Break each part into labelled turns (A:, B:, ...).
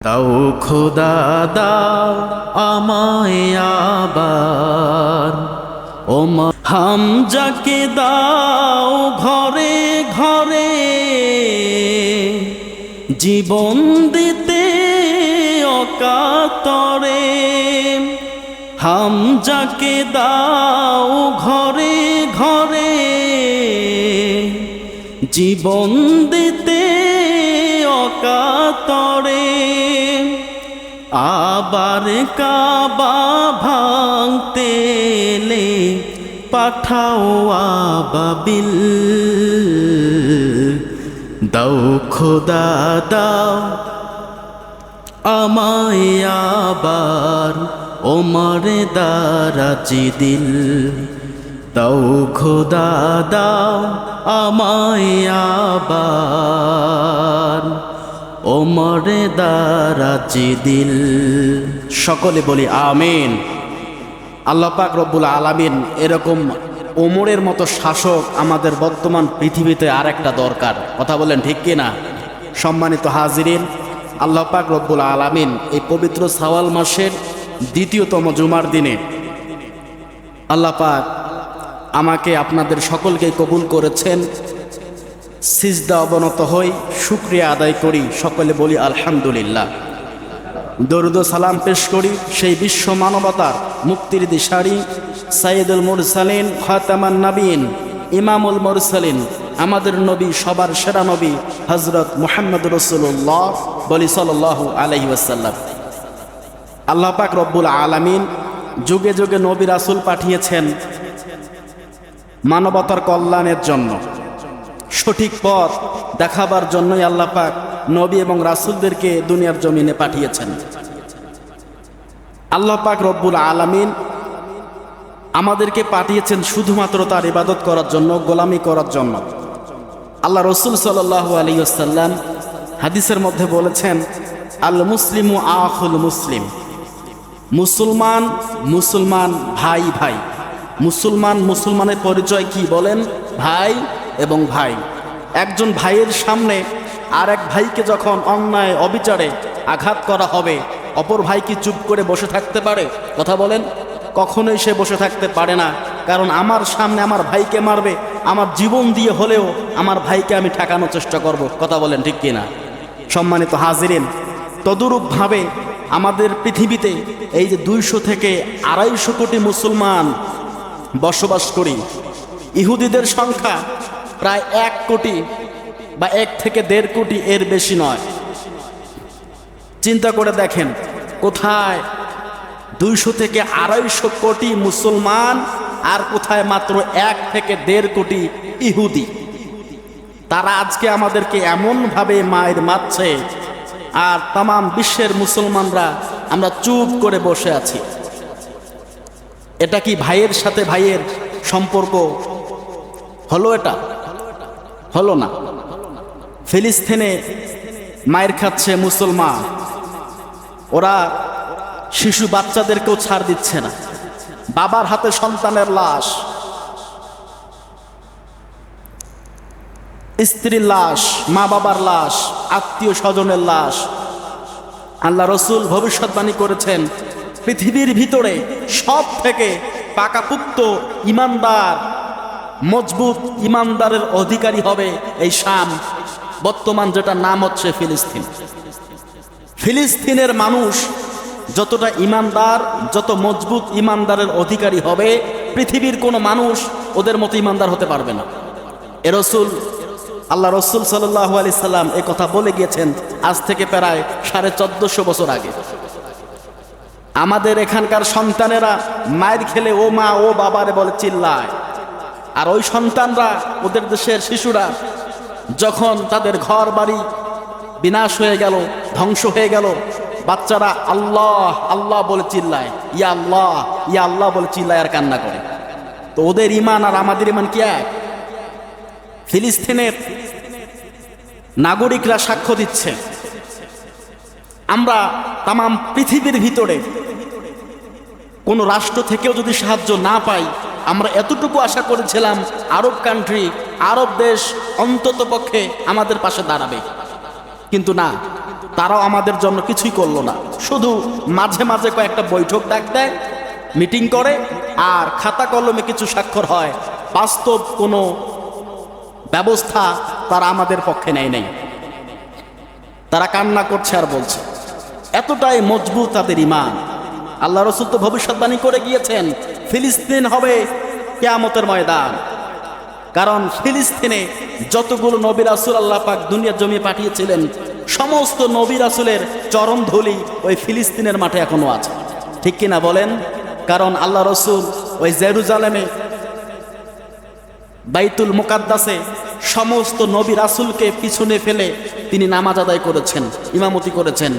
A: দাও খোদা দাও আমায় আবার হামজাকে দাও ঘরে ঘরে জীবন দিতে অকাতরে। হামজাকে দাও ঘরে ঘরে জীবন দিতে অকাতরে। আবার কাবা ভাঙতে এলে পাঠাও আবাবিল। দাও খোদা দাও আমায় আবার ওমর দারাজি দিল। দাও খোদা দাও আমায় আবার ওমর দারাজি দিল। সকলে বলি আমিন। আল্লাহ পাক রব্বুল আলামিন এরকম ওমরের মতো শাসক আমাদের বর্তমান পৃথিবীতে আর একটা দরকার। কথা বলেন ঠিক কিনা? সম্মানিত হাজিরিন, আল্লাহ পাক রব্বুল আলামিন এই পবিত্র শাওয়াল মাসের দ্বিতীয়তম জুমার দিনে আল্লাহ পাক আমাকে আপনাদের সকলকে কবুল করেছেন। সিজদা অবনত হই, শুকরিয়া আদায় করি, সকলে বলি আলহামদুলিল্লাহ। দরুদ ও সালাম পেশ করি সেই বিশ্ব মানবতার মুক্তির দিশারি সাইয়্যিদুল মুরসালিন খাতামান নবীন ইমামুল মুরসালিন আমাদের নবী, সবার সেরা নবী হযরত মুহাম্মদ রাসূলুল্লাহ বলি সাল্লাল্লাহু আলাইহি ওয়াসাল্লাম। আল্লাহ পাক রব্বুল আলামিন যুগে যুগে নবী রাসূল পাঠিয়েছেন মানবতার কল্যাণের জন্য, সঠিক পথ দেখাবার জন্যই আল্লাহ পাক নবী এবং রাসূলদেরকে দুনিয়ার জমিনে পাঠিয়েছেন। আল্লাহ পাক রব্বুল আলামিন আমাদেরকে পাঠিয়েছেন শুধুমাত্র তার ইবাদত করার জন্য, গোলামি করার জন্য। আল্লাহ রসুল সাল্লাল্লাহু আলাইহি ওয়াসাল্লাম হাদিসের মধ্যে বলেছেন, আল মুসলিমু আখুল মুসলিম। মুসলমান মুসলমান ভাই ভাই। মুসলমান মুসলমানের পরিচয় কি বলেন? ভাই এবং ভাই। একজন ভাইয়ের সামনে আর এক ভাইকে যখন অন্যায় অবিচারে আঘাত করা হবে, অপর ভাই কি চুপ করে বসে থাকতে পারে? কথা বলেন, কখনোই সে বসে থাকতে পারে না। কারণ আমার সামনে আমার ভাইকে মারবে, আমার জীবন দিয়ে হলেও আমার ভাইকে আমি ঠেকানোর চেষ্টা করব। কথা বলেন ঠিক কিনা? সম্মানিত হাজিরিন, তদুরূপভাবে আমাদের পৃথিবীতে এই যে 200 থেকে 250 কোটি মুসলমান বসবাস করি, ইহুদিদের সংখ্যা প্রায় 1 কোটি বা 1 থেকে 1.5 কোটি, এর বেশি নয়। চিন্তা করে দেখেন, কোথায় 200 থেকে 250 কোটি মুসলমান আর কোথায় মাত্র 1 থেকে 1.5 কোটি ইহুদি। তারা আজকে আমাদেরকে এমনভাবে মায়ের মারছে, আর তামাম বিশ্বের মুসলমানরা আমরা চুপ করে বসে আছি। এটা কি ভাইয়ের সাথে ভাইয়ের সম্পর্ক হলো? এটা হলো না। ফিলিস্তিনে মায়ের খাচ্ছে মুসলমান, ওরা শিশু বাচ্চাদেরকেও ছাড় দিচ্ছে না। বাবার হাতে সন্তানের লাশ, স্ত্রীর লাশ, মা বাবার লাশ, আত্মীয় স্বজনের লাশ। আল্লাহ রসুল ভবিষ্যৎবাণী করেছেন, পৃথিবীর ভিতরে সব থেকে পাকাপুক্ত ইমানদার, মজবুত ইমানদারের অধিকারী হবে এই শাম, বর্তমান যেটা নাম হচ্ছে ফিলিস্তিন। ফিলিস্তিনের মানুষ যতটা ইমানদার, যত মজবুত ইমানদারের অধিকারী হবে, পৃথিবীর কোনো মানুষ ওদের মতো ইমানদার হতে পারবে না। আল্লাহ রসুল সাল্লাল্লাহু আলাইহি সাল্লাম এ কথা বলে গিয়েছেন আজ থেকে প্রায় 1450 বছর আগে। আমাদের এখানকার সন্তানেরা মায়ের খেলে ও মা ও বাবারে বলে চিল্লায়, আর ওই সন্তানরা, ওদের দেশের শিশুরা যখন তাদের ঘর বাড়ি বিনাশ হয়ে গেল, ধ্বংস হয়ে গেল, বাচ্চারা আল্লাহ আল্লাহ বলে চিল্লায়, ইয়া আল্লাহ বলে চিল্লায় আর কান্না করে। তো ওদের ইমান আর আমাদের ইমান কি এক? ফিলিস্তিনের নাগরিকরা সাক্ষ্য দিচ্ছে, আমরা তামাম পৃথিবীর ভিতরে কোনো রাষ্ট্র থেকেও যদি সাহায্য না পাই, আমরা এতটুকু আশা করেছিলাম আরব কান্ট্রি, আরব দেশ অন্তত পক্ষে আমাদের পাশে দাঁড়াবে, কিন্তু না, তারাও আমাদের জন্য কিছুই করলো না, শুধু মাঝে মাঝে কয়েকটা বৈঠক ডাক দেয়, মিটিং করে, আর খাতা কলমে কিছু স্বাক্ষর হয়, বাস্তব কোনো ব্যবস্থা তারা আমাদের পক্ষে নেয় নাই। তারা কান্না করছে আর বলছে, এতটাই মজবুত তাদের ঈমান। আল্লাহ রসুল তো ভবিষ্যৎবাণী করে গিয়েছেন, ফিলিস্তিন হবে কিয়ামতের ময়দান। কারণ ফিলিস্তিনে যতগুলো নবী রাসূল আল্লাহ পাক দুনিয়ার জমি পাঠিয়েছিলেন, সমস্ত নবী রাসূলের চরণ ধুলি ওই ফিলিস্তিনের মাঠে এখনো আছে, ঠিক কিনা বলেন? কারণ আল্লাহ রসুল ওই জেরুজালেমে বাইতুল মুকাদ্দাসে সমস্ত নবী রাসূলকে পিছনে ফেলে তিনি নামাজ আদায় করেছেন, ইমামতি করেছেন।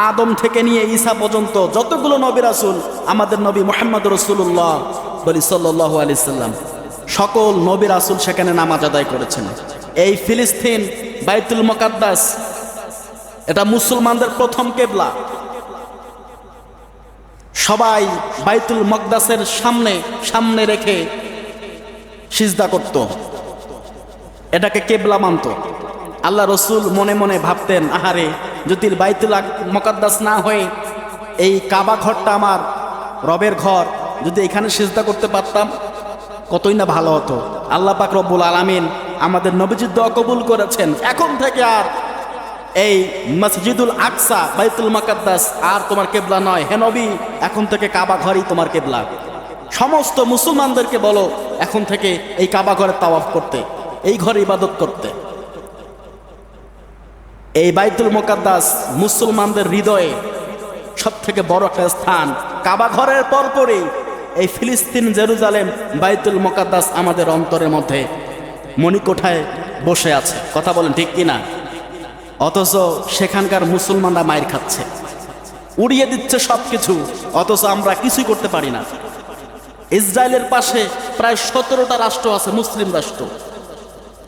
A: আদম থেকে নিয়ে ঈসা পর্যন্ত যতগুলো নবী রাসূল, আমাদের নবী মুহাম্মদ রাসূলুল্লাহ সাল্লাল্লাহু আলাইহি সাল্লাম, সকল নবী রাসূল সেখানে নামাজ আদায় করেছেন। এই ফিলিস্তিন বাইতুল মুকাদ্দাস এটা মুসলমানদের প্রথম কিবলা। সবাই বাইতুল মুকাদ্দাসের সামনে রেখে সিজদা করত, এটাকে কিবলা মানত। আল্লাহ রসুল মনে মনে ভাবতেন, আহারে যদি বাইতুল মুকাদ্দাস না হয়ে এই কাবা ঘরটা আমার রবের ঘর, যদি এখানে সিজদা করতে পারতাম কতই না ভালো হতো। আল্লাহ পাক রব্বুল আলামিন আমাদের নবীজির দোয়া কবুল করেছেন। এখন থেকে আর এই মসজিদুল আকসা বাইতুল মুকাদ্দাস আর তোমার কিবলা নয়, হে নবী, এখন থেকে কাবা ঘরই তোমার কিবলা। সমস্ত মুসলমানদেরকে বলো এখন থেকে এই কাবা ঘরে তাওয়াফ করতে, এই ঘরে ইবাদত করতে। এই বাইতুল মুকাদ্দাস মুসলমানদের হৃদয়ে সব থেকে বড় একটা স্থান। কাবা ঘরের পরপরই এই ফিলিস্তিন জেরুজালেম বাইতুল মুকাদ্দাস আমাদের অন্তরের মধ্যে মণিকোঠায় বসে আছে, কথা বলেন ঠিক কিনা? অথচ সেখানকার মুসলমানরা মাইর খাচ্ছে, উড়িয়ে দিচ্ছে সব কিছু, অথচ আমরা কিছুই করতে পারি না। ইসরায়েলের পাশে প্রায় 17টা রাষ্ট্র আছে, মুসলিম রাষ্ট্র।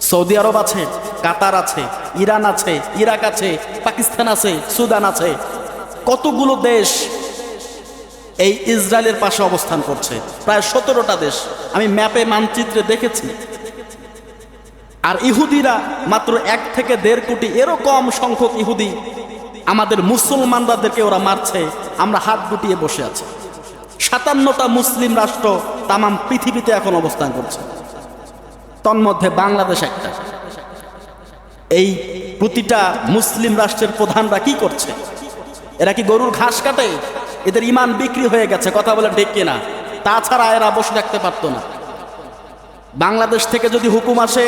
A: সৌদি আরব আছে, কাতার আছে, ইরান আছে, ইরাক আছে, পাকিস্তান আছে, সুদান আছে, কতগুলো দেশ এই ইসরায়েলের পাশে অবস্থান করছে, প্রায় 17টা দেশ। আমি ম্যাপে মানচিত্রে দেখেছি। আর ইহুদিরা মাত্র 1 থেকে 1.5 কোটি, এরও কম সংখ্যক ইহুদি আমাদের মুসলমানদেরকে ওরা মারছে, আমরা হাত গুটিয়ে বসে আছি। 57টা মুসলিম রাষ্ট্র তামাম পৃথিবীতে এখন অবস্থান করছে, তন্মধ্যে বাংলাদেশ একটা। এই প্রতিটা মুসলিম রাষ্ট্রের প্রধানরা কি করছে? এরা কি গরুর ঘাস কাটে? এদের ঈমান বিক্রি হয়ে গেছে, কথা বলে ঠিক কিনা? তাছাড়া এরা বসে থাকতে পারতো না। বাংলাদেশ থেকে যদি হুকুম আসে,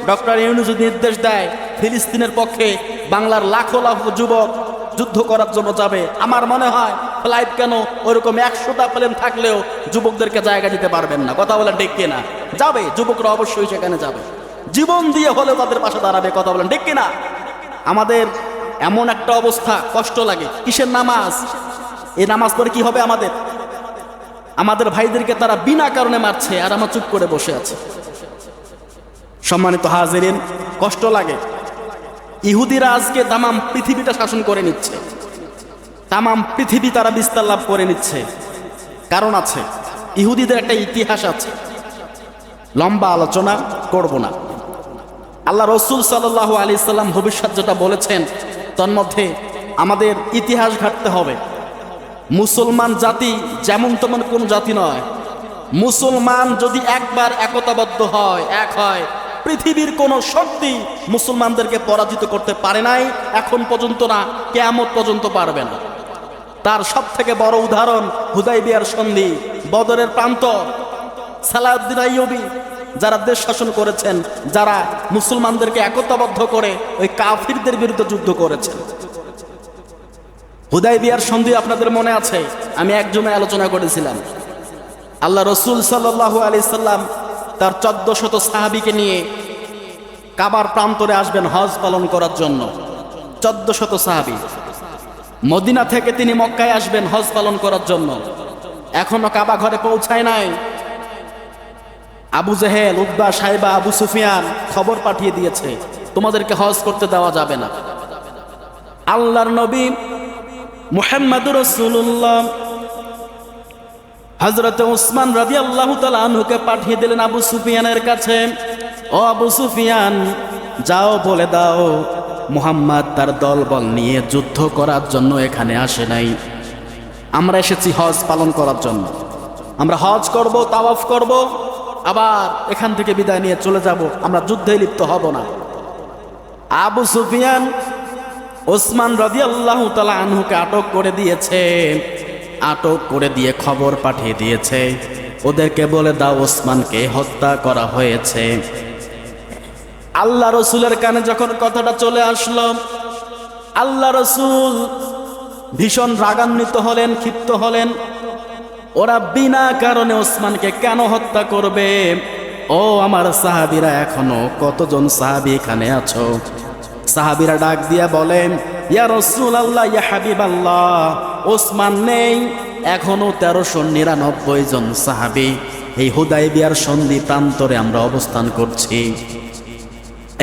A: ডক্টর ইউনূস যদি নির্দেশ দেয় ফিলিস্তিনের পক্ষে বাংলার লাখো লাখো যুবক যুদ্ধ করার জন্য যাবে, আমার মনে হয় ফ্লাইট কেন, ওইরকম 100টা প্লেন থাকলেও যুবকদেরকে জায়গা দিতে পারবেন না, কথা বলেন ঠিক কিনা? যাবে, যুবকরা অবশ্যই সেখানে যাবে, জীবন দিয়ে হলেও তাদের পাশে দাঁড়াবে, কথা বলেন ঠিক কিনা? আমাদের এমন একটা অবস্থা, কষ্ট লাগে। কিসের নামাজ? এই নামাজ পড়ে কি হবে আমাদের? আমাদের ভাইদেরকে তারা বিনা কারণে মারছে, আর আমরা চুপ করে বসে আছি। সম্মানিত হাজিরিন, কষ্ট লাগে। ইহুদিরা আজকে তামাম পৃথিবীটা শাসন করে নিচ্ছে, তামাম পৃথিবী তারা বিস্তার লাভ করে নিচ্ছে। কারণ আছে, ইহুদিদের একটা ইতিহাস আছে, লম্বা আলোচনা করব না। আল্লাহ রসুল সাল্লাল্লাহু আলাইহি সাল্লাম ভবিষ্যৎ যেটা বলেছেন, তন্মধ্যে আমাদের ইতিহাস ঘাটতে হবে। মুসলমান জাতি যেমন তেমন কোন জাতি নয়। মুসলমান যদি একবার একতাবদ্ধ হয়, এক হয়, পৃথিবীর কোন শক্তি মুসলমানদেরকে পরাজিত করতে পারে নাই, এখন পর্যন্ত না, কিয়ামত পর্যন্ত পারবে না। তার সব থেকে বড় উদাহরণ হুদাইবিয়ার সন্ধি, বদরের প্রান্ত, সালাউদ্দিন আইয়ুবী, যারা দেশ শাসন করেছেন, যারা মুসলমানদেরকে একতাবদ্ধ করে ওই কাফিরদের বিরুদ্ধে যুদ্ধ করেছেন। হুদাইবিয়ার সন্ধি আপনাদের মনে আছে, আমি একজনে আলোচনা করেছিলাম। আল্লাহ রসুল সাল্লাল্লাহু আলাইহি সাল্লাম তার 1400 সাহাবীকে নিয়ে কাবার প্রান্তরে আসবেন হজ পালন করার জন্য। 1400 সাহাবী। মদিনা থেকে তিনি মক্কায় আসবেন হজ পালন করার জন্য। এখনো কাবা ঘরে পৌঁছায় নাই। আবু জেহেল, উতবা, সাইবা, আবু সুফিয়ান খবর পাঠিয়ে দিয়েছে, তোমাদেরকে হজ করতে দেওয়া যাবে না। আল্লাহর নবী মুহাম্মদুর রাসূলুল্লাহ হযরত উসমান রাদিয়াল্লাহু তাআলা আনহুকে পাঠিয়ে দিলেন আবু সুফিয়ানের কাছে। ও আবু সুফিয়ান, যাও বলে দাও মুহাম্মদ তার দলবল নিয়ে যুদ্ধ করার জন্য এখানে আসে নাই। আমরা এসেছি হজ পালন করার জন্য। আমরা হজ করব, তাওয়াফ করব, আবার এখান থেকে বিদায় নিয়ে চলে যাব। আমরা যুদ্ধে লিপ্ত হব না। আবু সুফিয়ান ওসমান রাদিয়াল্লাহু তাআলা আনহুকে আটক করে দিয়েছে। আটক করে দিয়ে খবর পাঠিয়ে দিয়েছে, ওদেরকে বলে দাও ওসমানকে হত্যা করা হয়েছে। আল্লাহ রসুলের কানে যখন কথাটা চলে আসলো, আল্লাহ রসুল ভীষণ রাগান্বিত হলেন, ক্ষিপ্ত হলেন। ওরা বিনা কারণে ওসমানকে কেন হত্যা করবে? ও আমার সাহাবীরা, এখনো কতজন সাহাবী এখানে আছো? সাহাবীরা ডাক দিয়া বলেন, ইয়া রাসূলুল্লাহ, ইয়া হাবিবাল্লাহ, ওসমান নেই, এখনো 1399 জন সাহাবী এই হুদায়বিয়ার সন্ধি প্রান্তরে আমরা অবস্থান করছি।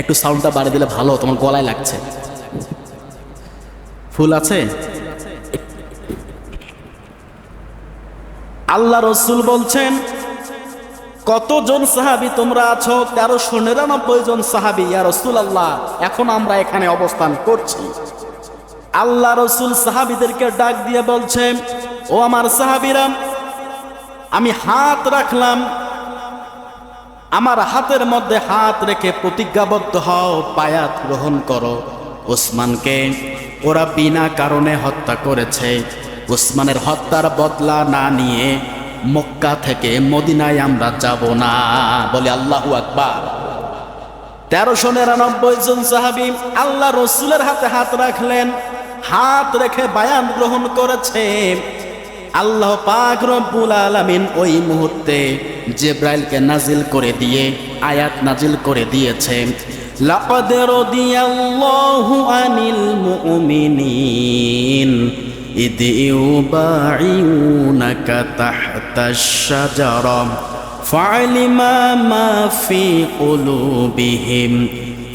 A: একটু সাউন্ডটা বাড়িয়ে দিলে ভালো, তোমার গলায় লাগছে। ফুল আছে? আল্লাহ রসুল বলছেন, কতজন সাহাবী তোমরা আছো? 1399 জন সাহাবী। ইয়া রাসূলুল্লাহ, এখন আমরা এখানে অবস্থান করছি। আল্লাহ রসুল সাহাবীদেরকে ডাক দিয়ে বলছেন, ও আমার সাহাবীরা, আমি হাত রাখলাম, আমার হাতের মধ্যে হাত রেখে প্রতিজ্ঞাবদ্ধ হও, বায়াত গ্রহণ করো। ওসমানকে ওরা বিনা কারণে হত্যা করেছে। ওসমানের হত্যার বদলা না নিয়ে মক্কা থেকে মদিনায় আমরা যাব না। বলে আল্লাহু আকবার। 1399 জন সাহাবী আল্লাহ রসুলের হাতে হাত রাখলেন, হাত রেখে বায়াত গ্রহণ করেছে। আল্লাহ পাক রব্বুল আলামিন ওই মুহূর্তে জিবরাইলকে নাজিল করে দিয়ে আয়াত নাজিল করে দিয়েছে, লাকাদ রাদিয়াল্লাহু আনিল মুমিনিন ইদ ইউবাইউনাকা তাহতাশ শাজারা ফাআলিমা মা ফি কুলুবিহিম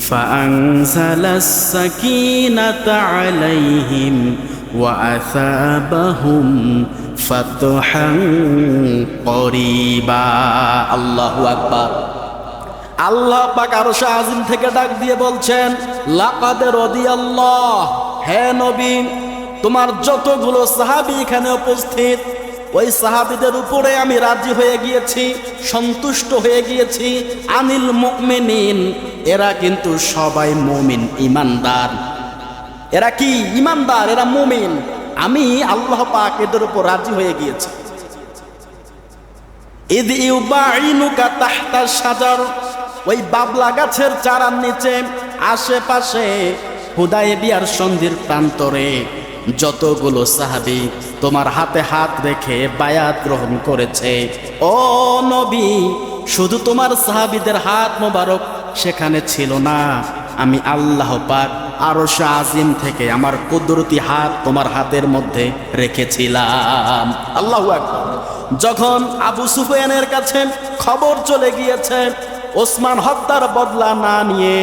A: ফাআনজালাস সাকিনাতা আলাইহিম ওয়া আসাবাহুম ফাতহান করিবা। আল্লাহু আকবার। আল্লাহ পাক আরশ আজিম থেকে ডাক দিয়ে বলছেন, লাকাদ রাদিয়াল্লাহ, হে নবী, তোমার যতগুলো সাহাবী এখানে উপস্থিত, ওই সাহাবীদের উপরে আমি রাজি হয়ে গিয়েছি, সন্তুষ্ট হয়ে গিয়েছি। আনিল মুমিনিন, এরা কিন্তু সবাই মুমিন, ইমানদার। এরা কি? ইমানদার, এরা মুমিন। আমি আল্লাহ পাক এদের উপর রাজি হয়ে গিয়েছি। ইদ ইউবাইনুকা তাহতা শাজার, ওই বাবলা গাছের চারার নিচে আশেপাশে হুদায়বিয়ার সন্ধির প্রান্তরে যতগুলো সাহাবী তোমার হাতে হাত রেখে বায়াত গ্রহণ করেছে, ও নবী, শুধু তোমার সাহাবীদের হাত মোবারক সেখানে ছিল না, আমি আল্লাহ পাক আরশ আজিম থেকে আমার কুদরতি হাত তোমার হাতের মধ্যে রেখেছিলাম। আল্লাহু আকবার। যখন আবু সুফিয়ানের কাছে খবর চলে গিয়েছে ওসমান হত্যার বদলা না নিয়ে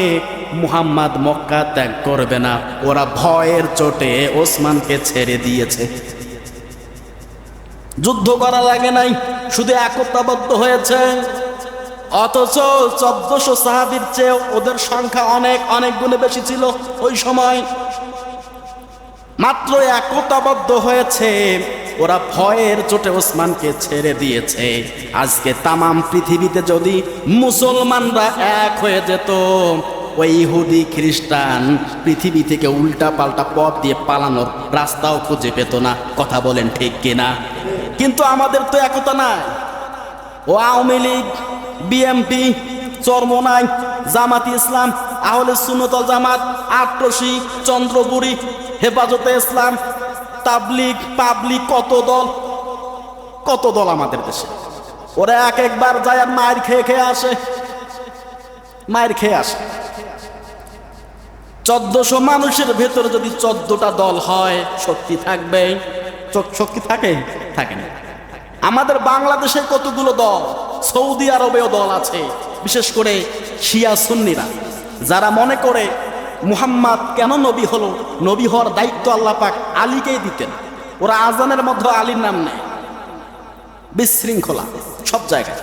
A: মুহাম্মদ মক্কা ত্যাগ করবে না, ওরা ভয়ের চোটে ওসমানকে ছেড়ে দিয়েছে। যুদ্ধ করা লাগে নাই, শুধু একতাবদ্ধ হয়েছে। অথচ 1400 সাহাবীর চেয়ে ওদের সংখ্যা অনেক অনেক গুণে বেশি ছিল ওই সময়। মাত্র একতাবদ্ধ হয়েছে, ওরা ভয়ের চোটে ওসমানকে ছেড়ে দিয়েছে। আজকে তামাম পৃথিবীতে যদি মুসলমানরা এক হয়ে যেত, ওই ইহুদি খ্রিস্টান পৃথিবী থেকে উল্টা পাল্টা পথ দিয়ে পালানোর রাস্তাও খুঁজে পেত না। কথা বলেন ঠিক কিনা? কিন্তু আমাদের তো একতা নাই। ও আওয়ামী লীগ, বিএমপি, চরমোনাই, জামাতি ইসলাম, আহলে সুন্নাত ওয়াল জামাত, আটরশি, চন্দ্রপুরী, হেফাজতে ইসলাম, তাবলিগ, পাবলিক, কত দল আমাদের দেশে। ওরা এক একবার যায় আর মায়ের খেয়ে আসে। 1400 মানুষের ভেতরে যদি 14টা দল হয়, শক্তি থাকবে? শক্তি থাকে? থাকে না। আমাদের বাংলাদেশে কতগুলো দল, সৌদি আরবেও দল আছে, বিশেষ করে শিয়া সুন্নিরা, যারা মনে করে মুহাম্মদ কেন নবী হলো, নবী হওয়ার দায়িত্ব আল্লাহ পাক আলীকেই দিতেন। ওরা আজানের মধ্যে আলীর নাম নেয়। বিশৃঙ্খলা সব জায়গায়।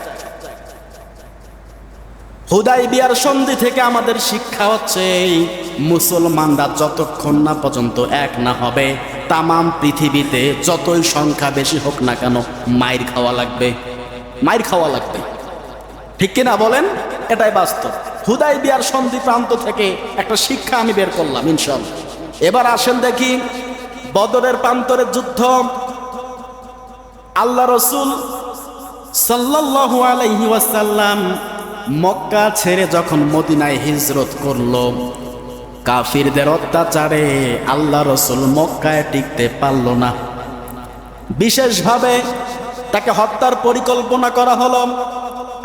A: হুদাইবিয়ার সন্ধি থেকে আমাদের শিক্ষা হচ্ছে মুসলমানরা যতক্ষণ না পর্যন্ত এক না হবে তামাম পৃথিবীতে যতই সংখ্যা বেশি হোক না কেন মাইর খাওয়া লাগবে, মাইর খাওয়া লাগবে। ঠিক কিনা বলেন? এটাই বাস্তব। হুদাইবিয়ার সন্ধি প্রান্ত থেকে একটা শিক্ষা আমি বের করলাম ইনশাআল্লাহ। এবার আসেন দেখি বদরের প্রান্তরের যুদ্ধ। আল্লাহ রসুল সাল্লাল্লাহু আলাইহি ওয়াসাল্লাম মক্কা ছেড়ে যখন মদিনায় হিজরত করলো, কাফিরদের অত্যাচারে আল্লাহ রসুল মক্কায় টিকতে পারল না। বিশেষভাবে তাকে হত্যার পরিকল্পনা করা হলো।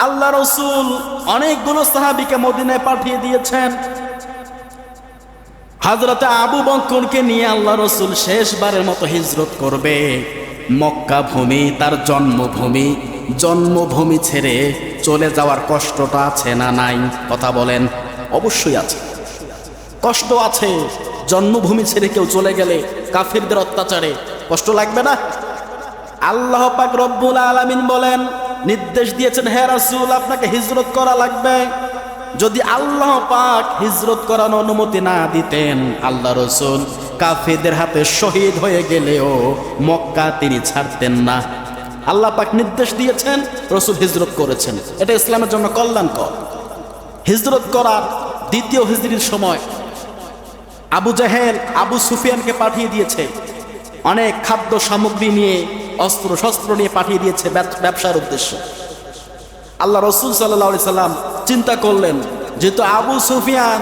A: আল্লাহ রসুল অনেকগুলো সাহাবীকে মদিনায় পাঠিয়ে দিয়েছেন। হযরতে আবু বকরকে নিয়ে আল্লাহ রসুল শেষবারের মতো হিজরত করবে। মক্কা ভূমি তার জন্মভূমি, জন্মভূমি ছেড়ে চলে যাওয়ার কষ্টটা আছে না নাই? কথা বলেন। অবশ্যই আছে, কষ্ট আছে। জন্মভূমি ছেড়ে কেউ চলে গেলে কাফিরদের অত্যাচারে কষ্ট লাগবে না? আল্লাহ পাক রব্বুল আলামিন বলেন, নির্দেশ দিয়েছেন, হে রাসূল আপনাকে হিজরত করা লাগবে। যদি আল্লাহ পাক হিজরত করার অনুমতি না দিতেন, আল্লাহ রসুল কাফিরদের হাতে শহীদ হয়ে গেলেও মক্কা তিনি ছাড়তেন না। আল্লাহ পাক নির্দেশ দিয়েছেন, রসুল হিজরত করেছেন। এটা ইসলামের জন্য কল্যাণকর। হিজরত করার দ্বিতীয় হিজরির সময় আবু জাহেল আবু সুফিয়ানকে পাঠিয়ে দিয়েছে, অনেক খাদ্য সামগ্রী নিয়ে, অস্ত্র শস্ত্র নিয়ে পাঠিয়ে দিয়েছে ব্যবসার উদ্দেশ্যে। আল্লাহ রসুল সাল্লাল্লাহু আলাইহি সাল্লাম চিন্তা করলেন, যেহেতু আবু সুফিয়ান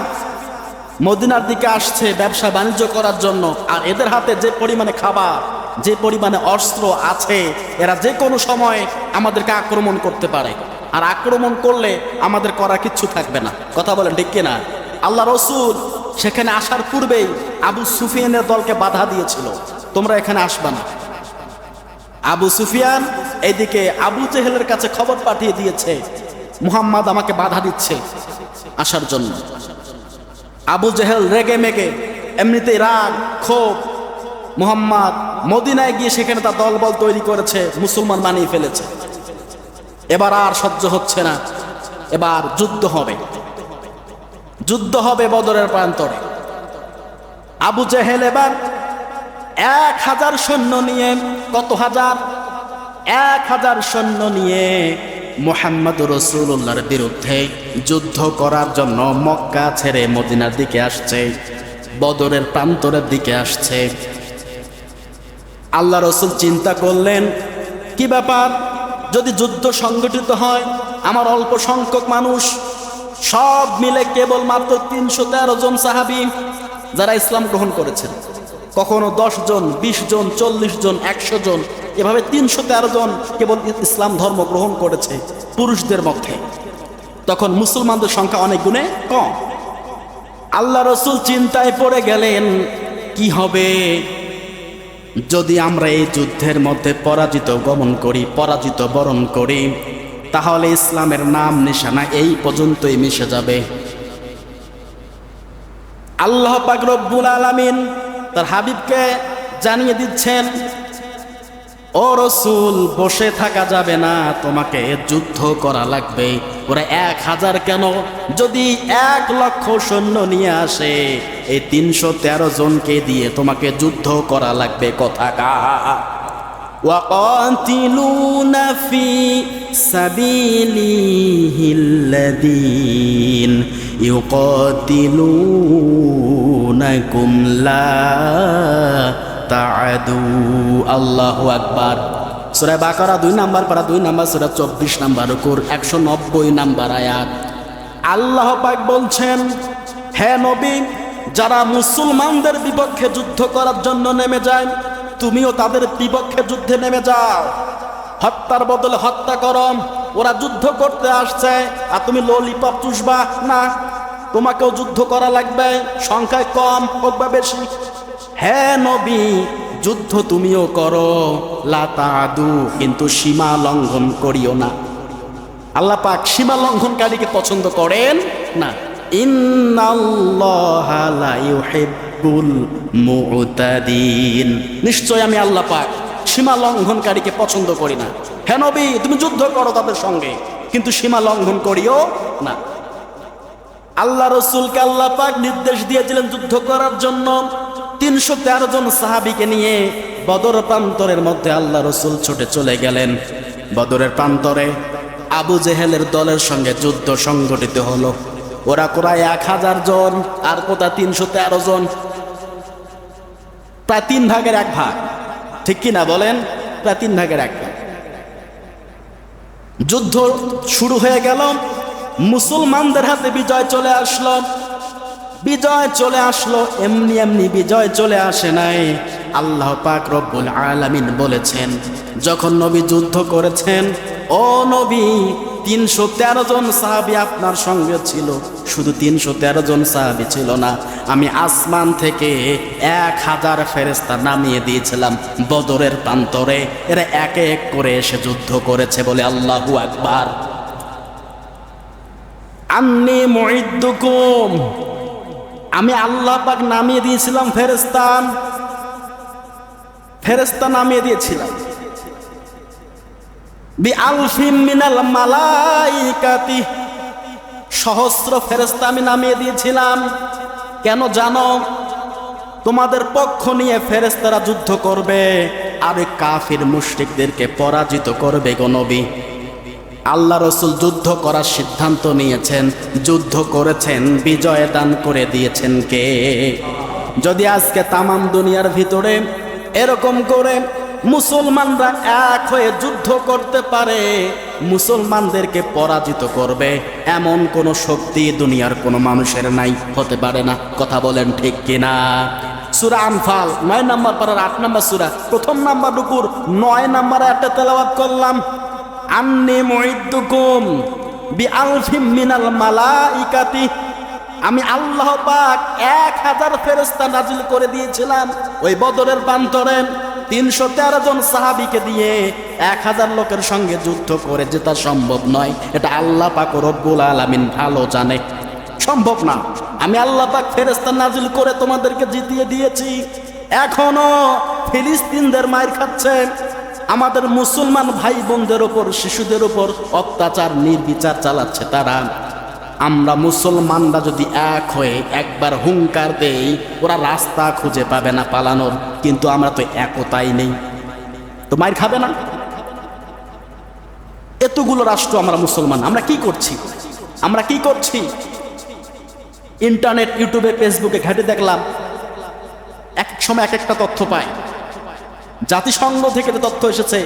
A: মদিনার দিকে আসছে ব্যবসা বাণিজ্য করার জন্য, আর এদের হাতে যে পরিমাণে খাবার, যে পরিমাণে অস্ত্র আছে, এরা যে কোনো সময় আমাদেরকে আক্রমণ করতে পারে। আর আক্রমণ করলে আমাদের করা কিচ্ছু থাকবে না। কথা বলেন ঠিক কিনা? আল্লাহ রসুল সেখানে আসার পূর্বেই আবু সুফিয়ানের দলকে বাধা দিয়েছিল, তোমরা এখানে আসবা না। আবু সুফিয়ান এইদিকে আবু জেহেলের কাছে খবর পাঠিয়ে দিয়েছে, মুহাম্মদ আমাকে বাধা দিচ্ছে আসার জন্য। আবু জেহেল রেগে মেগে, এমনিতেই রাগ ক্ষোভ, মুহাম্মদ মদিনায় গিয়ে সেখানে তার দলবল তৈরি করেছে, মুসলমান বানিয়ে ফেলেছে। এবার আর সহ্য হচ্ছে না, এবার যুদ্ধ হবে, যুদ্ধ হবে বদরের প্রান্তরে। আবু জেহেল এবার 1000 সৈন্য নিয়ে, কত হাজার? 1000 সৈন্য নিয়ে মুহাম্মদ রাসূলুল্লাহর বিরুদ্ধে যুদ্ধ করার জন্য মক্কা ছেড়ে মদিনার দিকে আসছে, বদরের প্রান্তরের দিকে আসছে। আল্লাহ রসুল চিন্তা করলেন, কি ব্যাপার, যদি যুদ্ধ সংগঠিত হয়, আমার অল্প সংখ্যক মানুষ সব মিলে কেবল মাত্র 313 জন সাহাবী যারা ইসলাম গ্রহণ করেছেন, কখনো 10 জন, 20 জন, 40 জন, 100 জন, এভাবে 313 জন কেবল ইসলাম ধর্ম গ্রহণ করেছে পুরুষদের মধ্যে। তখন মুসলমানদের সংখ্যা অনেক গুণে কম। আল্লাহ রসুল চিন্তায় পড়ে গেলেন, কি হবে যদি আমরা এই যুদ্ধের মধ্যে পরাজিত বরণ করি, তাহলে ইসলামের নাম নিশানা এই পর্যন্তই মিশে যাবে। আল্লাহ পাক রব্বুল আলামিন তার হাবিবকে জানিয়ে দিচ্ছেন, ও রসুল বসে থাকা যাবে না, তোমাকে যুদ্ধ করা লাগবে। ওরা 1000 কেন, যদি 1 লক্ষ সৈন্য নিয়ে আসে, এই 313 জনকে দিয়ে তোমাকে যুদ্ধ করা লাগবে। কথাকার وَقَاتِلُونَ فِي سَبِيلِهِ الَّذِينَ يُقَاتِلُونَكُمْ لَا تعدوا। আল্লাহু আকবার। সূরা বাকারা 2 নাম্বার পারা 2 নাম্বার সূরা 24 নাম্বার রুকুর 190 নাম্বার আয়াত। আল্লাহ পাক বলছেন, হে নবী, যারা মুসলমানদের বিপক্ষে যুদ্ধ করার জন্য নেমে যায়, তুমিও তাদের বিপক্ষে যুদ্ধে নেমে যাও। হত্যার বদলে হত্যা করো। ওরা যুদ্ধ করতে আসছে আর তুমি ললিপপ চুষবা না, তোমাকেও যুদ্ধ করা লাগবে, সংখ্যায় কম হোক বা বেশি। হে নবী, যুদ্ধ তুমিও করো, লা তাদু, কিন্তু সীমা লঙ্ঘন করিও না। আল্লাহ পাক সীমা লঙ্ঘনকারীকে পছন্দ করেন না। ইন্নাল্লাহা লা ইউহিব্বুল মুতাদিন, নিশ্চয় আমি আল্লাহ পাক সীমা লঙ্ঘনকারীকে পছন্দ করি না। হে নবী, তুমি যুদ্ধ করো তাদের সঙ্গে, কিন্তু সীমা লঙ্ঘন করিও না। আল্লাহ রসুলকে আল্লাহ পাক নির্দেশ দিয়েছিলেন যুদ্ধ করার জন্য। 313 জন সাহাবীকে নিয়ে বদর প্রান্তরের মধ্যে আল্লাহ রসুল ছুটে চলে গেলেন। বদরের প্রান্তরে আবু জেহেলের দলের সঙ্গে যুদ্ধ সংগঠিত হলো। ওরা প্রায় 1000 জন, আর কোথা 313 জন, প্রায় 3 ভাগের 1 ভাগ, ঠিক কিনা বলেন? প্রায় 3 ভাগের 1 ভাগ। যুদ্ধ শুরু হয়ে গেল, মুসলমানদের হাতে বিজয় চলে আসলো। বিজয় চলে আসলো, এমনি এমনি বিজয় চলে আসে নাই। আল্লাহ পাক রব্বুল আলামিন বলেছেন, যখন নবী যুদ্ধ করেছেন, ও নবী 313 জন সাহাবী আপনার সঙ্গে ছিল। শুধু 313 জন সাহাবী ছিল না, আমি আসমান থেকে 1000 ফেরেশতা নামিয়ে দিয়েছিলাম বদরের প্রান্তরে। এরা এক এক করে এসে যুদ্ধ করেছে, বলে আল্লাহু আকবার। আন্নী মুইদ্দুকুম, আমি আল্লাহ পাক নামিয়ে দিয়েছিলাম ফেরেশতা নামিয়ে দিয়েছিলাম। বিআলফিম মিনাল মালাইকাতি, সহস্র ফেরেশতা আমি নামিয়ে দিয়েছিলাম। কেন জানো? তোমাদের পক্ষ নিয়ে ফেরেশতারা যুদ্ধ করবে, আর ওই কাফির মুশরিকদেরকে পরাজিত করবে গো নবী। আল্লাহ রসুল যুদ্ধ করার সিদ্ধান্ত নিয়েছেন, যুদ্ধ করেছেন, বিজয় দান করে দিয়েছেন কে? যদি আজকে তামাম দুনিয়ার ভিতরে এরকম করে মুসলমানরা এক হয়ে যুদ্ধ করতে পারে, মুসলমানদেরকে পরাজিত করবে, এমন কোন শক্তি দুনিয়ার কোন মানুষের নাই, হতে পারে না। কথা বলেন ঠিক কিনা? সূরা আনফাল 9 নম্বর পারার 8 নম্বর সূরা, প্রথম নাম্বার রুকুর 9 নম্বরে একটা তেলাওয়াত করলাম। আন্নী মুইদ্দুকুম বিআলফিম মিনাল মালাইকাতি, আমি আল্লাহ পাক 1000 ফেরেশতা নাজিল করে দিয়েছিলাম ওই বদরের প্রান্তরে। 313 জন সাহাবীকে দিয়ে 1000 লোকের সঙ্গে যুদ্ধ করে জেতা সম্ভব নয়, এটা আল্লাহ পাক রব্বুল আলামিন ভালো জানে। সম্ভব না। আমি আল্লাহ পাক ফেরেশতা নাজিল করে তোমাদেরকে জিতিয়ে দিয়েছি। এখনো ফিলিস্তিনদের মার খাচ্ছে, আমাদের মুসলমান ভাই বোনদের ওপর, শিশুদের ওপর অত্যাচার নির্বিচার চালাচ্ছে তারা। আমরা মুসলমানরা যদি এক হয়ে একবার হুঙ্কার দেই, ওরা রাস্তা খুঁজে পাবে না পালানোর। কিন্তু আমরা তো একতাই নেই, তো মার খাবে না? এতগুলো রাষ্ট্র আমরা মুসলমান, আমরা কি করছি? আমরা কি করছি? ইন্টারনেট, ইউটিউবে, ফেসবুকে ঘাটে দেখলাম, এক সময় এক একটা তথ্য পায়। জাতিসংঘ থেকে তথ্য এসেছে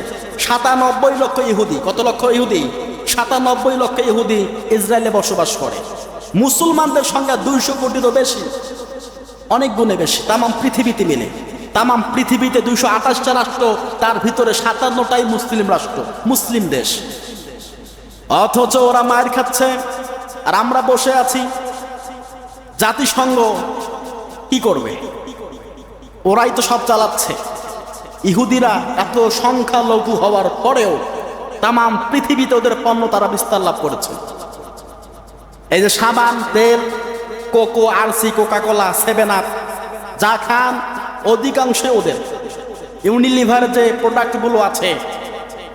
A: 97 লক্ষ ইহুদি। কত লক্ষ ইহুদি? 97 লক্ষ ইহুদি ইসরায়েলে বসবাস করে। মুসলমানদের সংখ্যা 200 কোটিরও বেশি, অনেক গুণে বেশি তামাম পৃথিবীতে মিলে। তামাম পৃথিবীতে 228টা রাষ্ট্র, তার ভিতরে 57টাই মুসলিম রাষ্ট্র, মুসলিম দেশ। অথচ ওরা মার খাচ্ছে আর আমরা বসে আছি। জাতিসংঘ কি করবে? ওরাই তো সব চালাচ্ছে। ইহুদিরা এত সংখ্যালঘু হওয়ার পরেও তামাম পৃথিবীতে ওদের পণ্য তারা বিস্তার লাভ করেছে। এই যে সাবান, তেল, কোকো, আরসি, কোকাকোলা, 7 আপ যা খান, অধিকাংশই ওদের। ইউনিলিভার যে প্রোডাক্টগুলো আছে,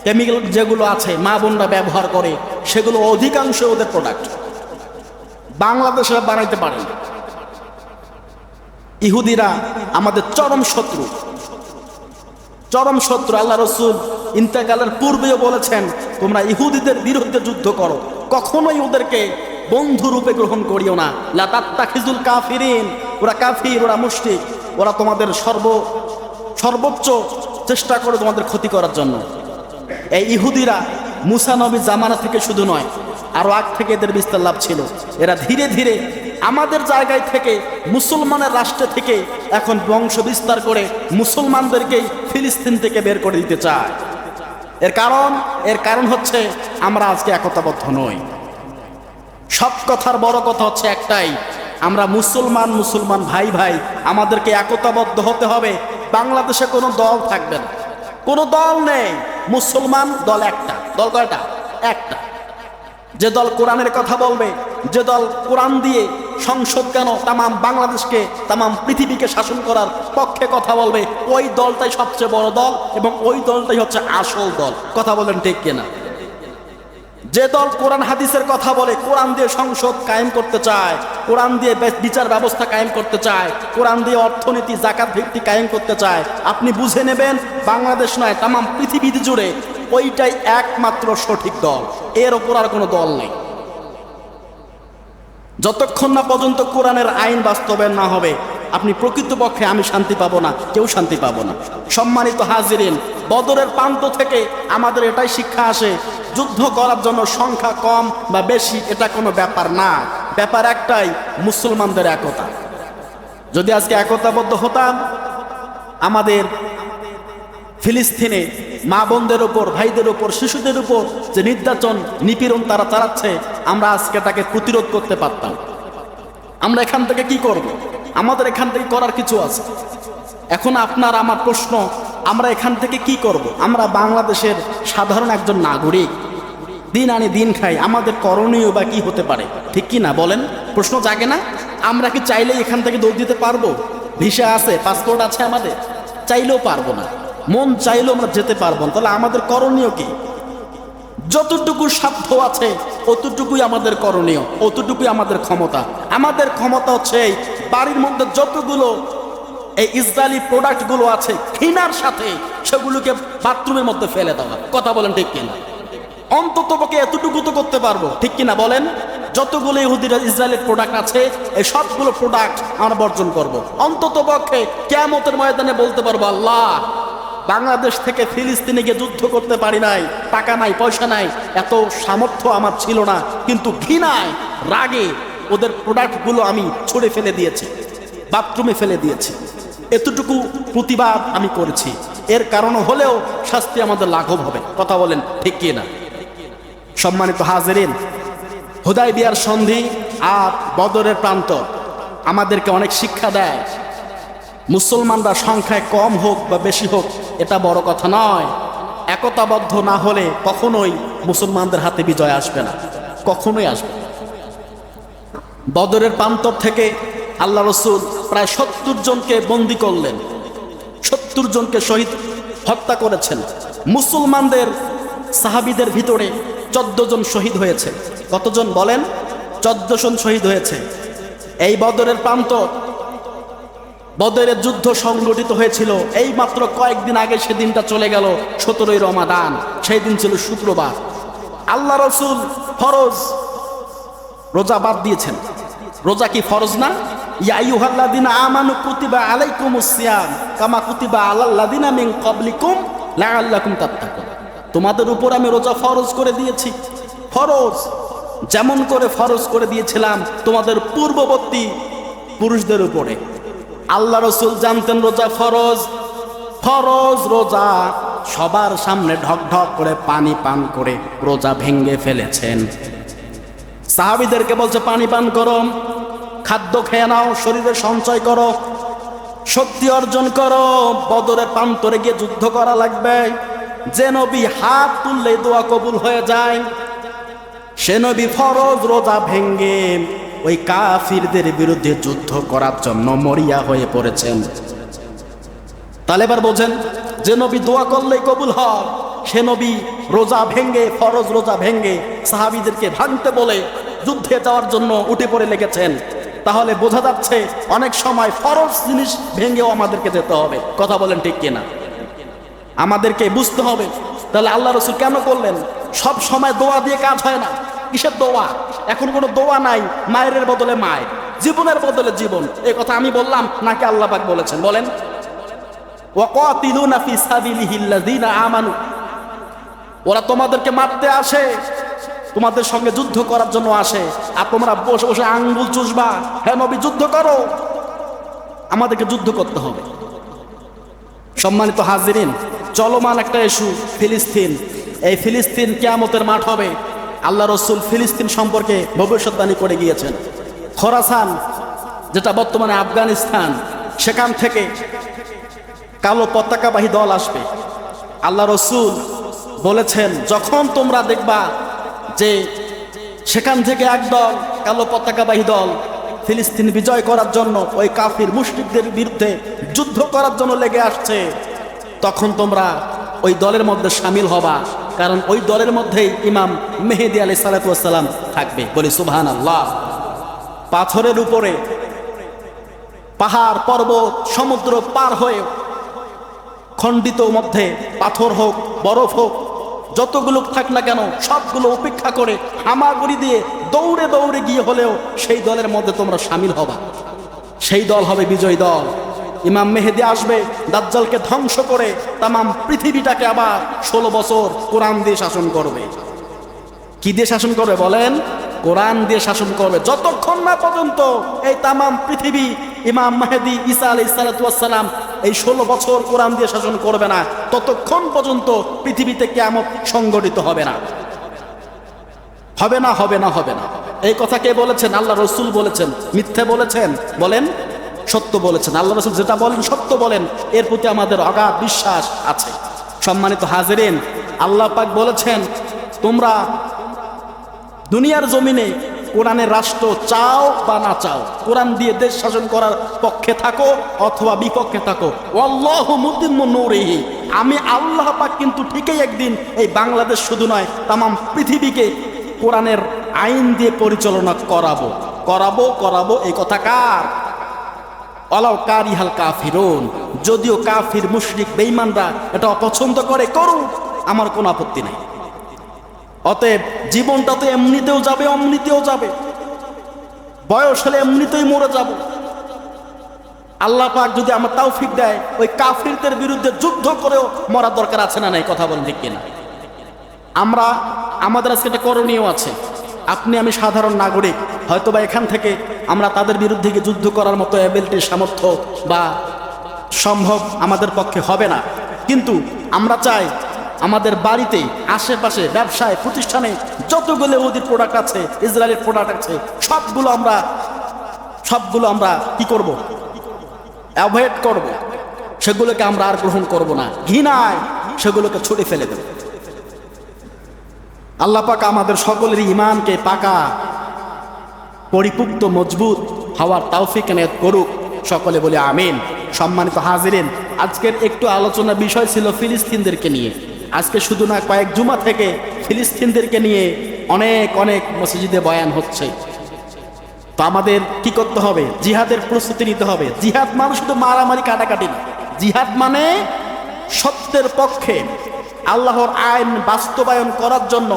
A: কেমিক্যাল যেগুলো আছে মা বোনরা ব্যবহার করে, সেগুলো অধিকাংশ ওদের প্রোডাক্ট। বাংলাদেশে বানাইতে পারে না। ইহুদিরা আমাদের চরম শত্রু, চরম শত্রু। আল্লাহ রসুল ইন্তেকালের পূর্বেও বলেছেন, তোমরা ইহুদিদের বিরুদ্ধে যুদ্ধ করো, কখনোই ওদেরকে বন্ধু রূপে গ্রহণ করিও না। লা তাত্তাখিজুল কাফিরিন, ওরা কাফির, ওরা মুশরিক, ওরা তোমাদের সর্বোচ্চ চেষ্টা করে তোমাদের ক্ষতি করার জন্য। এই ইহুদিরা মুসা নবী জামানা থেকে শুধু নয়, আরো আগ থেকে এদের বিস্তার লাভ ছিল। এরা ধীরে ধীরে আমাদের জায়গায় থেকে, মুসলমানের রাষ্ট্র থেকে এখন বংশ বিস্তার করে মুসলমানদেরকেই ফিলিস্তিন থেকে বের করে দিতে চায়। এর কারণ হচ্ছে আমরা আজকে একতাবদ্ধ নই। সব কথার বড় কথা হচ্ছে একটাই, আমরা মুসলমান ভাই ভাই, আমাদেরকে একতাবদ্ধ হতে হবে। বাংলাদেশে কোনো দল থাকবে না, কোনো দল নেই। মুসলমান দল একটা। দল কয়টা? একটা। যে দল কোরআনের কথা বলবে, যে দল কোরআন দিয়ে সংসদ কেন তামাম বাংলাদেশকে, তামাম পৃথিবীকে শাসন করার পক্ষে কথা বলবে, ওই দলটাই সবচেয়ে বড় দল এবং ওই দলটাই হচ্ছে আসল দল। কথা বলেন ঠিক কিনা? যে দল কোরআন হাদিসের কথা বলে, কোরআন দিয়ে সংসদ কায়েম করতে চায়, কোরআন দিয়ে বিচার ব্যবস্থা কায়েম করতে চায়, কোরআন দিয়ে অর্থনীতি জাকাত ভিত্তি কায়েম করতে চায়, আপনি বুঝে নেবেন বাংলাদেশ নয় তাম পৃথিবী জুড়ে ওইটাই একমাত্র সঠিক দল, এর ওপর আর কোনো দল নেই। যতক্ষণ না পর্যন্ত কোরআনের আইন বাস্তবায়ন না হবে আপনি প্রকৃতপক্ষে আমি শান্তি পাবো না, কেউ শান্তি পাবো না। সম্মানিত হাজিরিন, বদরের প্রান্ত থেকে আমাদের এটাই শিক্ষা আসে, যুদ্ধ করার জন্য সংখ্যা কম বা বেশি এটা কোনো ব্যাপার না, ব্যাপার একটাই, মুসলমানদের একতা। যদি আজকে একতাবদ্ধ হতাম, আমাদের ফিলিস্তিনে মা বোনদের উপর, ভাইদের উপর, শিশুদের উপর যে নির্যাতন নিপীড়ন তারা চালাচ্ছে, আমরা আজকে তাকে প্রতিরোধ করতে পারতাম। আমরা এখান থেকে কি করব? আমাদের এখান থেকে করার কিছু আছে। এখন আপনার আমার প্রশ্ন, আমরা এখান থেকে কি করব? আমরা বাংলাদেশের সাধারণ একজন নাগরিক, দিন আনি দিন খাই, আমাদের করণীয় বা কি হতে পারে, ঠিক কি না বলেন? প্রশ্ন জাগে না? আমরা কি চাইলেই এখান থেকে দৌড় দিতে পারবো? ভিসা আছে, পাসপোর্ট আছে, আমাদের চাইলেও পারবো না, মন চাইলেও আমরা যেতে পারবো না। তাহলে আমাদের করণীয় কি? যতটুকু সাধ্য আছে অতটুকুই আমাদের করণীয়, অতটুকুই আমাদের ক্ষমতা। আমাদের ক্ষমতা হচ্ছে এই বাড়ির মধ্যে যতগুলো এই ইসরায়েলি প্রোডাক্টগুলো আছে ঘৃণার সাথে সেগুলোকে বাথরুমের মধ্যে ফেলে দেওয়া। কথা বলেন ঠিক কিনা? অন্তত পক্ষে এতটুকু তো করতে পারবো, ঠিক কিনা বলেন? যতগুলো ইহুদির ইসরায়েলের প্রোডাক্ট আছে এই সবগুলো প্রোডাক্ট আমরা বর্জন করব। অন্তত পক্ষে কিয়ামতের ময়দানে বলতে পারবো, আল্লাহ, বাংলাদেশ থেকে ফিলিস্তিনে গিয়ে যুদ্ধ করতে পারি নাই, টাকা নাই, পয়সা নাই, এত সামর্থ্য আমার ছিল না, কিন্তু ঘৃণায় রাগে ওদের প্রোডাক্টগুলো আমি ছুঁড়ে ফেলে দিয়েছি, বাথরুমে ফেলে দিয়েছি। এতটুকু প্রতিবাদ আমি করেছি, এর কারণ হলেও শাস্তি আমাদের লাঘব হবে। কথা বলেন ঠিক কি না? সম্মানিত হাজিরিন, হুদায়বিয়ার সন্ধি আর বদরের প্রান্ত আমাদেরকে অনেক শিক্ষা দেয়। মুসলমানরা সংখ্যায় কম হোক বা বেশি হোক এটা বড় কথা নয়, একতাবদ্ধ না হলে কখনোই মুসলমানদের হাতে বিজয় আসবে না, কখনোই আসবে না। বদরের প্রান্তর থেকে আল্লাহ রসুল প্রায় 70 জনকে বন্দী করলেন, 70 জনকে শহীদ হত্যা করেছেন। মুসলমানদের সাহাবীদের ভিতরে 14 জন শহীদ হয়েছে। কতজন বলেন? 14 জন শহীদ হয়েছে। এই বদরের প্রান্ত, বদরের যুদ্ধ সংগঠিত হয়েছিল এই মাত্র কয়েকদিন আগে, সেদিনটা চলে গেল 17ই রমাদান, সেই দিন ছিল শুক্রবার। আল্লাহ রসুল ফরজ রোজা বাদ দিয়েছেন। রোজা কি ফরজ না? ইয়া আইয়ুহাল্লাযীনা আমানু কুতিবা আলাইকুমুস সিয়াম কামা কুতিবা আলাল্লাযীনা মিন ক্বাবলিকুম লাআল্লাকুম তাত্তাকুন। তোমাদের উপর আমি রোজা ফরজ করে দিয়েছি, ফরজ যেমন করে ফরজ করে দিয়েছিলাম তোমাদের পূর্ববর্তী পুরুষদের উপরে। আল্লাহ রসুল জানতেন রোজা ফরজ, ফরজ রোজা সবার সামনে ঢক ঢক করে পানি পান করে রোজা ভেঙে ফেলেছেন। সাহাবীদেরকে বলছে পানি পান করো, খাদ্য খেয়ে নাও, শরীরে সঞ্চয় করো, শক্তি অর্জন করো, বদরের প্রান্তরে গিয়ে যুদ্ধ করা লাগবে। যে নবী হাত তুললে দোয়া কবুল হয়ে যায়, সে নবী ফরজ রোজা ভেঙ্গে ওই কাফিরদের বিরুদ্ধে যুদ্ধ করার জন্য মরিয়া হয়ে পড়েছেন। তাহলে এবার বোঝেন, যে নবী দোয়া করলেই কবুল হয়, সে নবী রোজা ভেঙ্গে, ফরজ রোজা ভেঙ্গে সাহাবীদেরকে ভাঙতে বলে যুদ্ধে যাওয়ার জন্য উঠে পড়ে লেগেছেন। তাহলে বোঝা যাচ্ছে অনেক সময় ফরজ জিনিস ভেঙ্গেও আমাদেরকে যেতে হবে। কথা বলেন ঠিক কিনা? আমাদেরকে বুঝতে হবে। তাহলে আল্লাহ রসুল কেন করলেন? সব সময় দোয়া দিয়ে কাজ হয় না। কিসের দোয়া? এখন কোনো দোয়া নাই, মায়ের বদলে মায়ের, জীবনের বদলে জীবন। এই কথা আমি বললাম নাকি আল্লাহ পাক বলেছেন? বলেন, ওয়াকাতিলুনা ফি সাবিলিহিল্লাযীনা আমানু। ওরা তোমাদেরকে মারতে আসে, তোমাদের সঙ্গে যুদ্ধ করার জন্য আসে, আর তোমরা বসে বসে আঙ্গুল চুষবা, হ্যাঁ নবী যুদ্ধ করো। আমাদেরকে যুদ্ধ করতে হবে। সম্মানিত হাজিরিন, চলমান একটা ইস্যু ফিলিস্তিন। এই ফিলিস্তিন কিয়ামতের মাঠ হবে। আল্লাহ রসুল ফিলিস্তিন সম্পর্কে ভবিষ্যৎবাণী করে গিয়েছেন। খোরাসান, যেটা বর্তমানে আফগানিস্তান, সেখান থেকে কালো পতাকাবাহী দল আসবে। আল্লাহ রসুল বলেছেন, যখন তোমরা দেখবা যে সেখান থেকে একদল কালো পতাকাবাহী দল ফিলিস্তিন বিজয় করার জন্য ওই কাফির মুশরিকদের বিরুদ্ধে যুদ্ধ করার জন্য লেগে আসছে, তখন তোমরা ওই দলের মধ্যে সামিল হবা। কারণ ওই দলের মধ্যেই ইমাম মেহেদী আলাইহিস সালাতু ওয়াস সালাম থাকবে। বলি সুবহানাল্লাহ। পাথরের উপরে পাহাড় পর্বত সমুদ্র পার হয়ে খণ্ডিত মধ্যে পাথর হোক বরফ হোক যতগুলো থাক না কেন সবগুলো উপেক্ষা করে হামাগুড়ি দিয়ে দৌড়ে দৌড়ে গিয়ে হলেও সেই দলের মধ্যে তোমরা শামিল হবা। সেই দল হবে বিজয়ী দল। ইমাম মেহেদী আসবে দাজ্জালকে ধ্বংস করে তামাম পৃথিবীটাকে আবার 16 বছর কোরআন দিয়ে শাসন করবে। কি দিয়ে শাসন করবে বলেন? কোরআন দিয়ে শাসন করবে। যতক্ষণ না পর্যন্ত এই তামাম পৃথিবী ইমাম মেহেদী ঈসা আলাইহিস সালাতু ওয়াস সালাম এই 16 বছর কোরআন দিয়ে শাসন করবে না, ততক্ষণ পর্যন্ত পৃথিবীতে কিয়ামত সংঘটিত হবে না। হবে না, হবে না, হবে না। এই কথা কে বলেছেন? আল্লাহ রসুল বলেছেন। মিথ্যে বলেছেন? বলেন সত্য বলেছেন। আল্লাহ রসুল যেটা বলেন সত্য বলেন, এর প্রতি আমাদের অগাধ বিশ্বাস আছে। সম্মানিত হাজিরিন, আল্লাহ পাক বলেছেন তোমরা দুনিয়ার জমিনে কোরআনের রাষ্ট্র চাও বা না চাও, কোরআন দিয়ে দেশ শাসন করার পক্ষে থাকো অথবা বিপক্ষে থাকো, আল্লাহু মুতিম্মু নূরিহি, আমি আল্লাহ পাক কিন্তু ঠিকই একদিন এই বাংলাদেশ শুধু নয় তামাম পৃথিবীকে কোরআনের আইন দিয়ে পরিচালনা করাবো করাবো করাবো। এই কথা কার? ওয়ালাউ কারিহাল কাফিরুন, যদিও কাফির মুশরিক বেঈমানরা এটা অপছন্দ করে করুক, আমার কোনো আপত্তি নেই। অতএব জীবনটা তো এমনিতেও যাবে অমনিতেও যাবে, বয়স হলে এমনিতেই মরে যাব। আল্লাহ পাক যদি আমার তৌফিক দেয় ওই কাফিরদের বিরুদ্ধে যুদ্ধ করেও মরার দরকার আছে না নাই? কথা বলেন ঠিক কিনা? আমরা আমাদের আজকে একটা করণীয় আছে। আপনি আমি সাধারণ নাগরিক, হয়তো বা এখান থেকে আমরা তাদের বিরুদ্ধে গিয়ে যুদ্ধ করার মতো অ্যাবিলিটির সামর্থ্য বা সম্ভব আমাদের পক্ষে হবে না, কিন্তু আমরা চাই আমাদের বাড়িতে আশেপাশে ব্যবসায় প্রতিষ্ঠানে যতগুলো ইহুদির প্রোডাক্ট আছে, ইসরায়েলের প্রোডাক্ট আছে, সবগুলো আমরা কি করব? অ্যাভয়েড করব। সেগুলোকে আমরা আর গ্রহণ করব না, ঘৃণায় সেগুলোকে ছুঁড়ে ফেলে দেব। আল্লাহ পাক আমাদের সকলের ঈমানকে পাকা পরিপুক্ত মজবুত হওয়ার তৌফিক এনায়েত করুক। সকলে বলি আমিন। সম্মানিত হাজিরিন, আজকের একটু আলোচনা বিষয় ছিল ফিলিস্তিনদেরকে নিয়ে। আজকে শুধু না, কয়েক জুমা থেকে ফিলিস্তিনদেরকে নিয়ে অনেক অনেক মসজিদে বয়ান হচ্ছে। তো আমাদের কি করতে হবে? জিহাদের প্রস্তুতি নিতে হবে। জিহাদ মানে শুধু মারামারি কাটাকাটি না, জিহাদ মানে সত্যের পক্ষে আল্লাহর আইন বাস্তবায়ন করার জন্য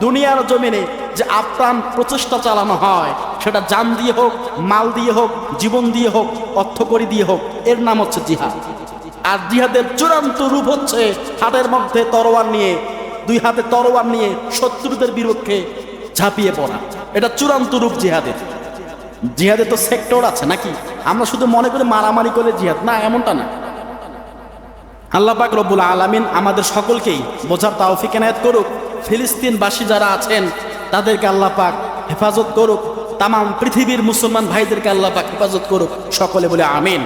A: দুনিয়ার জমিনে যে আপ্রাণ প্রচেষ্টা চালানো হয়, সেটা জান দিয়ে হোক, মাল দিয়ে হোক, জীবন দিয়ে হোক, অর্থকড়ি দিয়ে হোক, এর নাম হচ্ছে জিহাদ। আর জিহাদের চূড়ান্ত রূপ হচ্ছে হাতের মধ্যে তরোয়ার নিয়ে, দুই হাতে তরোয়ার নিয়ে শত্রুদের বিরুদ্ধে ঝাঁপিয়ে পড়া। এটা চূড়ান্ত রূপ জিহাদের। জিহাদের তো সেক্টর আছে নাকি? আমরা শুধু মনে করি মারামারি করে জিহাদ, না, এমনটা না। আল্লাহ পাক রব্বুল আলামিন আমাদের সকলকেই বোঝার তৌফিক এনায়েত করুক। ফিলিস্তিনবাসী যারা আছেন তাদেরকে আল্লাহ পাক হেফাজত করুক। তামাম পৃথিবীর মুসলমান ভাইদেরকে আল্লাহ পাক হেফাজত করুক। সকলে বলে আমিন।